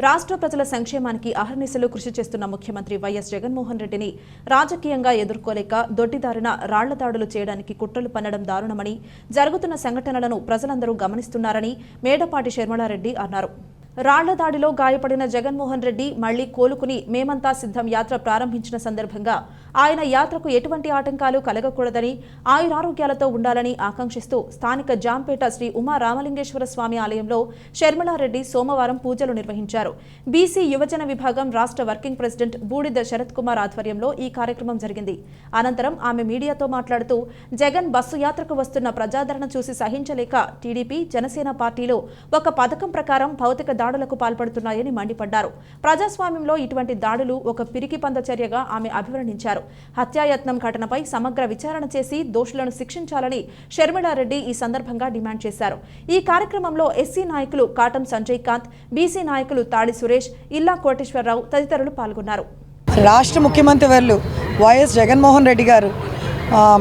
రాష్ట్ర ప్రజల సంక్షేమానికి అహర్నిశలు కృషి చేస్తున్న ముఖ్యమంత్రి వైఎస్ జగన్మోహన్ రెడ్డిని రాజకీయంగా ఎదుర్కోలేక దొడ్డిదారిన రాళ్ల దాడులు చేయడానికి కుట్రలు పన్నడం దారుణమని, జరుగుతున్న సంఘటనలను ప్రజలందరూ గమనిస్తున్నారని మేడపాటి శర్మలారెడ్డి అన్నారు. రాళ్ల దాడిలో గాయపడిన జగన్మోహన్ రెడ్డి మళ్లీ కోలుకుని మేమంతా సిద్ధం యాత్ర ప్రారంభించిన సందర్భంగా ఆయన యాత్రకు ఎటువంటి ఆటంకాలు కలగకూడదని, ఆయురారోగ్యాలతో ఉండాలని ఆకాంక్షిస్తూ స్థానిక జాంపేట శ్రీ ఉమా రామలింగేశ్వర స్వామి ఆలయంలో శర్మలారెడ్డి సోమవారం పూజలు నిర్వహించారు. బీసీ యువజన విభాగం రాష్ట్ర వర్కింగ్ ప్రెసిడెంట్ బూడిద శరత్ కుమార్ ఆధ్వర్యంలో ఈ కార్యక్రమం జరిగింది. అనంతరం ఆమె మీడియాతో మాట్లాడుతూ జగన్ బస్సు యాత్రకు వస్తున్న ప్రజాదరణ చూసి సహించలేక టీడీపీ, జనసేన పార్టీలు ఒక పథకం ప్రకారం భౌతిక దాడులకు పాల్పడుతున్నాయని మండిపడ్డారు. ప్రజాస్వామ్యంలో ఇటువంటి దాడులు ఒక పిరికిపంద చర్యగా ఆమె అభివర్ణించారు. హత్యాయత్నం ఘటనపై సమగ్ర విచారణ చేసి దోషులను శిక్షించాలని శర్మిలారెడ్డి ఈ సందర్భంగా డిమాండ్ చేశారు. ఈ కార్యక్రమంలో ఎస్సీ నాయకులు కాటం సంజయ్ కాంత్, బీసీ నాయకులు తాడి సురేష్, ఇల్లా కోటేశ్వరరావు తదితరులు పాల్గొన్నారు. రాష్ట్ర ముఖ్యమంత్రి వర్యులు వైఎస్ జగన్మోహన్ రెడ్డి గారు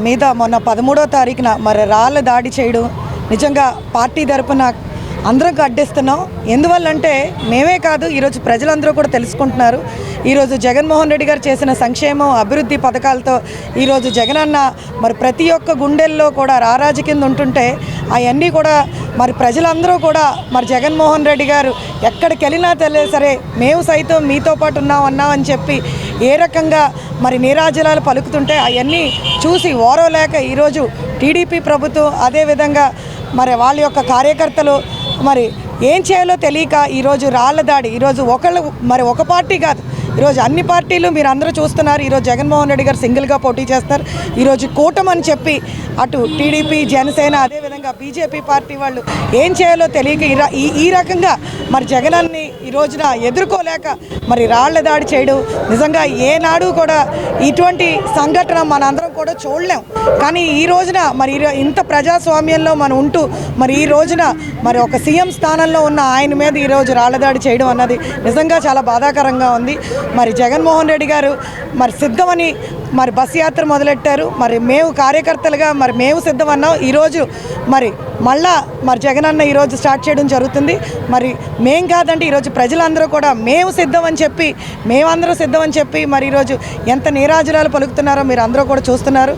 మీద మొన్న 13వ తారీఖున మరి రాళ్ల దాడి చేయడం నిజంగా పార్టీ తరపున అందరం అడ్డిస్తున్నాం. ఎందువల్లంటే మేమే కాదు, ఈరోజు ప్రజలందరూ కూడా తెలుసుకుంటున్నారు. ఈరోజు జగన్మోహన్ రెడ్డి గారు చేసిన సంక్షేమం, అభివృద్ధి పథకాలతో ఈరోజు జగనన్న మరి ప్రతి ఒక్క గుండెల్లో కూడా రారాజు కింద ఉంటుంటే అవన్నీ కూడా మరి ప్రజలందరూ కూడా మరి జగన్మోహన్ రెడ్డి గారు ఎక్కడికి వెళ్ళినా సరే మేము సైతం మీతో పాటు ఉన్నామని చెప్పి ఏ రకంగా మరి నీరాజలాలు పలుకుతుంటే అవన్నీ చూసి ఓరవలేక ఈరోజు టీడీపీ ప్రభుత్వం, అదేవిధంగా మరి వాళ్ళ యొక్క కార్యకర్తలు మరి ఏం చేయాలో తెలియక ఈరోజు రాళ్ల దాడి, ఈరోజు ఒక పార్టీ కాదు, ఈరోజు అన్ని పార్టీలు మీరు అందరూ చూస్తున్నారు. ఈరోజు జగన్మోహన్ రెడ్డి గారు సింగిల్గా పోటీ చేస్తారు. ఈరోజు కూటమి అని చెప్పి అటు టీడీపీ, జనసేన, అదేవిధంగా బీజేపీ పార్టీ వాళ్ళు ఏం చేయాలో తెలియక ఈ రకంగా మరి జగనాన్ని ఈ రోజున ఎదుర్కోలేక మరి రాళ్ల దాడి చేయడం నిజంగా ఏనాడు కూడా ఇటువంటి సంఘటన మనందరం కూడా చూడలేం. కానీ ఈ రోజున మరి ఇంత ప్రజాస్వామ్యంలో మనం ఉంటూ మరి ఈ రోజున మరి ఒక సీఎం స్థానంలో ఉన్న ఆయన మీద ఈరోజు రాళ్ల దాడి చేయడం అన్నది నిజంగా చాలా బాధాకరంగా ఉంది. మరి జగన్మోహన్ రెడ్డి గారు మరి సిద్ధమని మరి బస్ యాత్ర మొదలెట్టారు. మరి మేము కార్యకర్తలుగా మరి మేము సిద్ధమన్నాం. ఈరోజు మరి మళ్ళా మరి జగనన్న ఈరోజు స్టార్ట్ చేయడం జరుగుతుంది. మరి మేం కాదంటే ఈరోజు ప్రజలందరూ కూడా మేమందరూ సిద్ధం అని చెప్పి మరి ఈరోజు ఎంత నీరాజనాలు పలుకుతున్నారో మీరు అందరూ కూడా చూస్తున్నారు.